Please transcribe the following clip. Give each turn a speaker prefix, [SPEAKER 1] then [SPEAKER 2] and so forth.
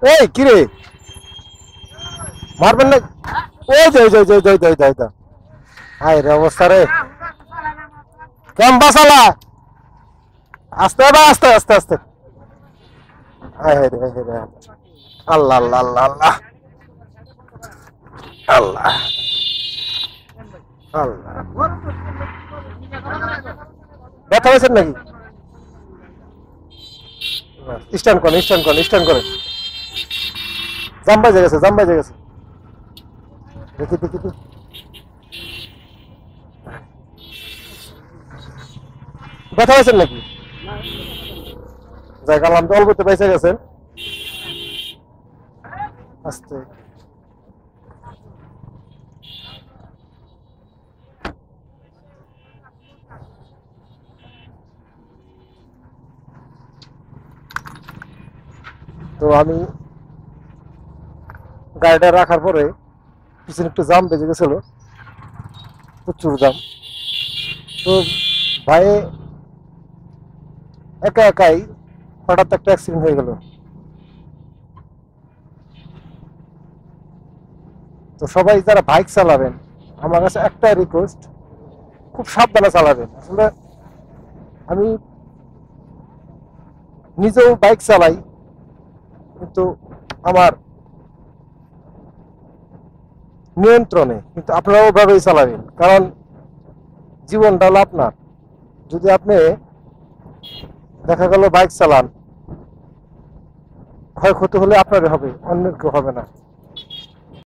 [SPEAKER 1] এই কি রে মারবেন না ওই যে আয় রে অবস্থা রে কেম বাসালা আস্তে বা আস্তে আস্তে আস্তে আয় রে আল্লাহ আল্লাহ আল্লাহ আল্লাহ আল্লাহ আল্লাহ ব্যথা হয়েছেন নাকি স্ট্যান্ড করেন স্ট্যান্ড করেন জাম বাজে গেছে দেখি ব্যথা হয়েছেন নাকি যাই কালাম তো অল্পতে বেঁচে গেছেন আস্তে তো আমি গাড়িটা রাখার পরে পিছনে একটু জাম বেজে গেছিল প্রচুর জাম তো ভাই একাই হঠাৎ একটা অ্যাক্সিডেন্ট হয়ে গেল তো সবাই যারা বাইক চালাবেন আমার কাছে একটাই রিকোয়েস্ট খুব সাবধানে চালাবেন আসলে আমি নিজেও বাইক চালাই কিন্তু আমার নিয়ন্ত্রণে কিন্তু আপনারাও ওভাবেই চালাবেন কারণ জীবনটা হলো আপনার যদি আপনি দেখা গেল বাইক চালান ক্ষয়ক্ষতি হলে আপনারই হবে অন্যের কেউ হবে না